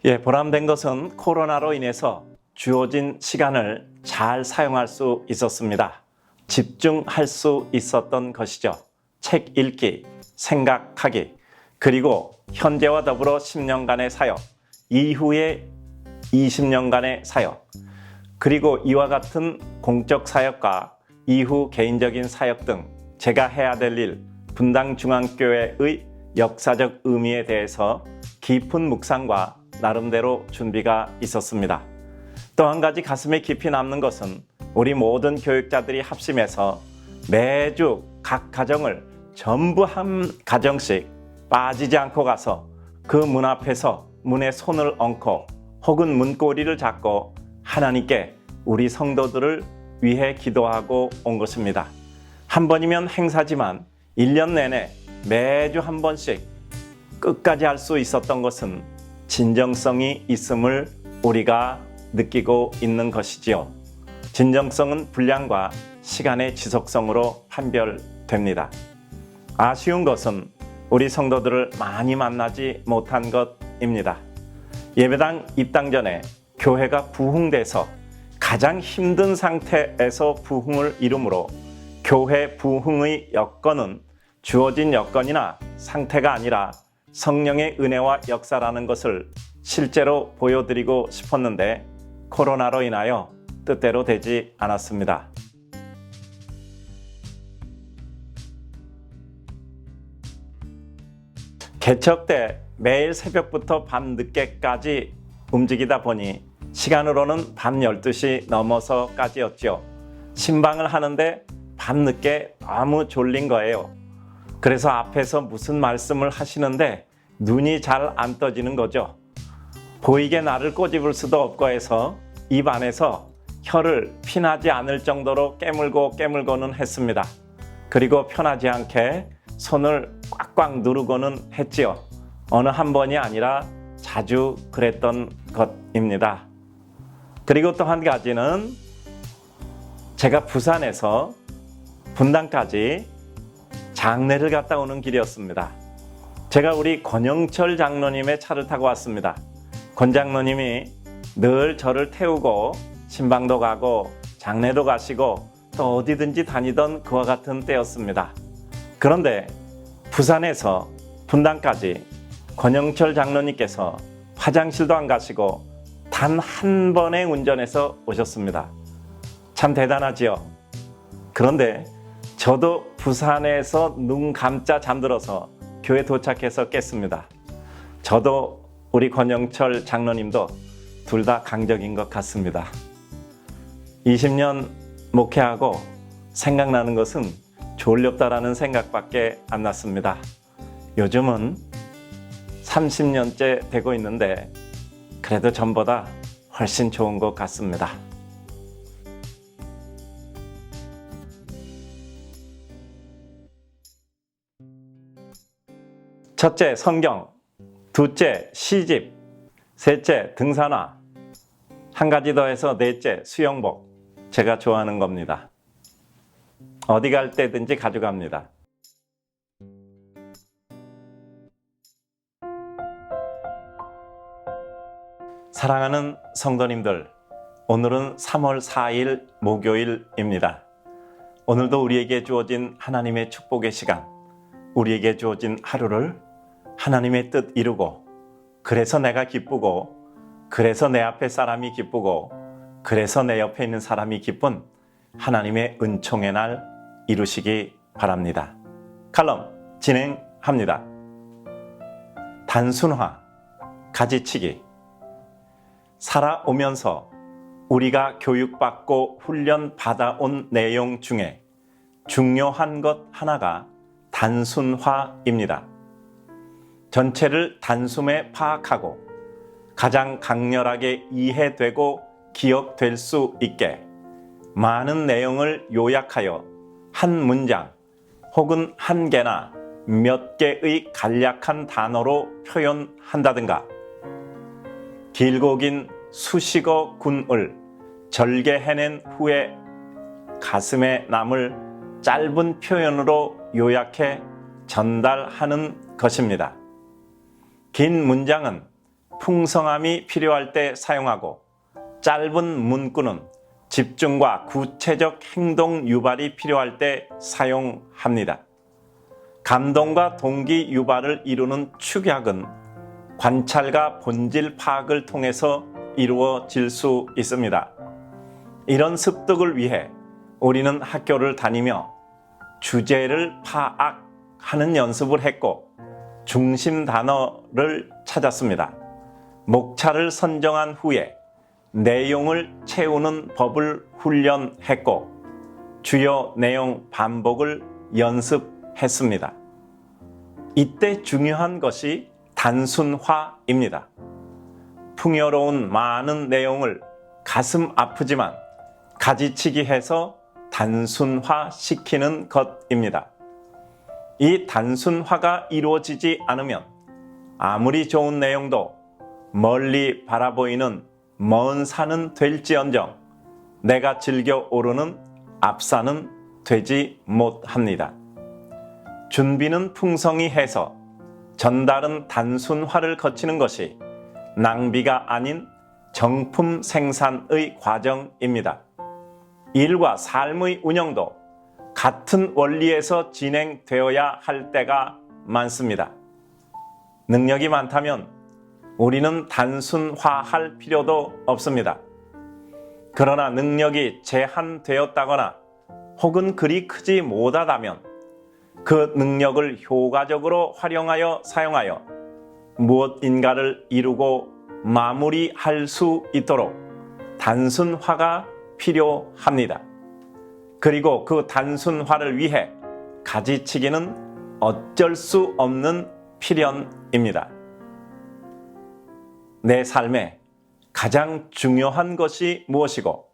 보람된 것은 코로나로 인해서 주어진 시간을 잘 사용할 수 있었습니다. 집중할 수 있었던 것이죠. 책 읽기, 생각하기, 그리고 현재와 더불어 10년간의 사역, 이후의 20년간의 사역, 그리고 이와 같은 공적 사역과 이후 개인적인 사역 등 제가 해야 될 일, 분당중앙교회의 역사적 의미에 대해서 깊은 묵상과 나름대로 준비가 있었습니다. 또 한 가지 가슴에 깊이 남는 것은 우리 모든 교육자들이 합심해서 매주 각 가정을 전부 한 가정씩 빠지지 않고 가서 그 문 앞에서 문에 손을 얹고 혹은 문고리를 잡고 하나님께 우리 성도들을 위해 기도하고 온 것입니다. 한 번이면 행사지만 1년 내내 매주 한 번씩 끝까지 할 수 있었던 것은 진정성이 있음을 우리가 느끼고 있는 것이지요. 진정성은 분량과 시간의 지속성으로 판별됩니다. 아쉬운 것은 우리 성도들을 많이 만나지 못한 것입니다. 예배당 입당 전에 교회가 부흥돼서 가장 힘든 상태에서 부흥을 이루므로 교회 부흥의 여건은 주어진 여건이나 상태가 아니라 성령의 은혜와 역사라는 것을 실제로 보여드리고 싶었는데 코로나로 인하여 뜻대로 되지 않았습니다. 개척 때 매일 새벽부터 밤 늦게까지 움직이다 보니 시간으로는 밤 12시 넘어서까지였죠. 신방을 하는데 밤늦게 너무 졸린 거예요. 그래서 앞에서 무슨 말씀을 하시는데 눈이 잘 안 떠지는 거죠. 보이게 나를 꼬집을 수도 없고 해서 입 안에서 혀를 피나지 않을 정도로 깨물고는 했습니다. 그리고 편하지 않게 손을 꽉꽉 누르고는 했지요. 어느 한 번이 아니라 자주 그랬던 것입니다. 그리고 또 한 가지는 제가 부산에서 분당까지 장례를 갔다 오는 길이었습니다. 제가 우리 권영철 장로님의 차를 타고 왔습니다. 권 장로님이 늘 저를 태우고 신방도 가고 장례도 가시고 또 어디든지 다니던 그와 같은 때였습니다. 그런데 부산에서 분당까지 권영철 장로님께서 화장실도 안 가시고 단 한 번의 운전해서 오셨습니다. 참 대단하지요. 그런데 저도 부산에서 눈 감자 잠들어서 교회 도착해서 깼습니다. 저도 우리 권영철 장로님도 둘 다 강적인 것 같습니다. 20년 목회하고 생각나는 것은 졸렵다라는 생각밖에 안 났습니다. 요즘은 30년째 되고 있는데 그래도 전보다 훨씬 좋은 것 같습니다. 첫째, 성경. 둘째, 시집. 셋째, 등산화. 한 가지 더 해서 넷째, 수영복. 제가 좋아하는 겁니다. 어디 갈 때든지 가져갑니다. 사랑하는 성도님들, 오늘은 3월 4일 목요일입니다. 오늘도 우리에게 주어진 하나님의 축복의 시간, 우리에게 주어진 하루를 하나님의 뜻 이루고, 그래서 내가 기쁘고, 그래서 내 앞에 사람이 기쁘고, 그래서 내 옆에 있는 사람이 기쁜 하나님의 은총의 날 이루시기 바랍니다. 칼럼 진행합니다. 단순화, 가지치기. 살아오면서 우리가 교육받고 훈련받아온 내용 중에 중요한 것 하나가 단순화입니다. 전체를 단숨에 파악하고 가장 강렬하게 이해되고 기억될 수 있게 많은 내용을 요약하여 한 문장 혹은 한 개나 몇 개의 간략한 단어로 표현한다든가, 길고 긴 수식어 군을 절개해낸 후에 가슴에 남을 짧은 표현으로 요약해 전달하는 것입니다. 긴 문장은 풍성함이 필요할 때 사용하고 짧은 문구는 집중과 구체적 행동 유발이 필요할 때 사용합니다. 감동과 동기 유발을 이루는 축약은 관찰과 본질 파악을 통해서 이루어질 수 있습니다. 이런 습득을 위해 우리는 학교를 다니며 주제를 파악하는 연습을 했고 중심 단어를 찾았습니다. 목차를 선정한 후에 내용을 채우는 법을 훈련했고 주요 내용 반복을 연습했습니다. 이때 중요한 것이 단순화입니다. 풍요로운 많은 내용을 가슴 아프지만 가지치기 해서 단순화시키는 것입니다. 이 단순화가 이루어지지 않으면 아무리 좋은 내용도 멀리 바라보이는 먼 산은 될지언정 내가 즐겨 오르는 앞산은 되지 못합니다. 준비는 풍성히 해서 전달은 단순화를 거치는 것이 낭비가 아닌 정품 생산의 과정입니다. 일과 삶의 운영도 같은 원리에서 진행되어야 할 때가 많습니다. 능력이 많다면 우리는 단순화할 필요도 없습니다. 그러나 능력이 제한되었다거나 혹은 그리 크지 못하다면 그 능력을 효과적으로 활용하여 사용하여 무엇인가를 이루고 마무리할 수 있도록 단순화가 필요합니다. 그리고 그 단순화를 위해 가지치기는 어쩔 수 없는 필연입니다. 내 삶에 가장 중요한 것이 무엇이고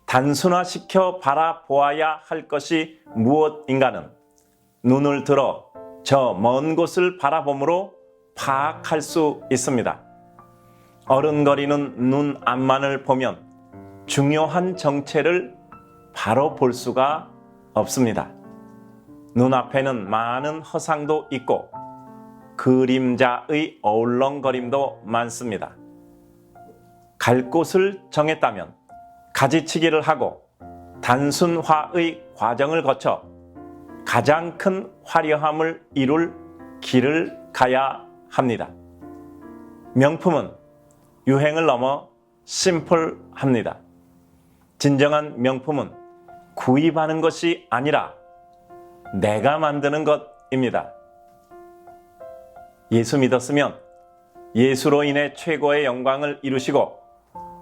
단순화시켜 바라보아야 할 것이 무엇인가는 눈을 들어 저 먼 곳을 바라봄으로 파악할 수 있습니다. 어른거리는 눈 앞만을 보면 중요한 정체를 바로 볼 수가 없습니다. 눈앞에는 많은 허상도 있고 그림자의 어울렁거림도 많습니다. 갈 곳을 정했다면 가지치기를 하고 단순화의 과정을 거쳐 가장 큰 화려함을 이룰 길을 가야 합니다. 명품은 유행을 넘어 심플합니다. 진정한 명품은 구입하는 것이 아니라 내가 만드는 것입니다. 예수 믿었으면 예수로 인해 최고의 영광을 이루시고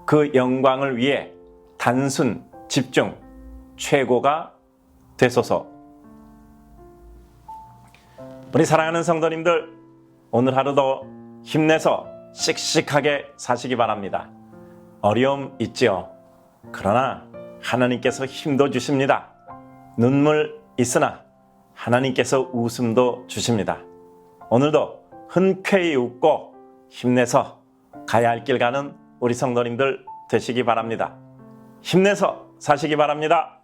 그 영광을 위해 단순, 집중, 최고가 되소서. 우리 사랑하는 성도님들, 오늘 하루도 힘내서 씩씩하게 사시기 바랍니다. 어려움 있지요. 그러나 하나님께서 힘도 주십니다. 눈물 있으나 하나님께서 웃음도 주십니다. 오늘도 흔쾌히 웃고 힘내서 가야 할 길 가는 우리 성도님들 되시기 바랍니다. 힘내서 사시기 바랍니다.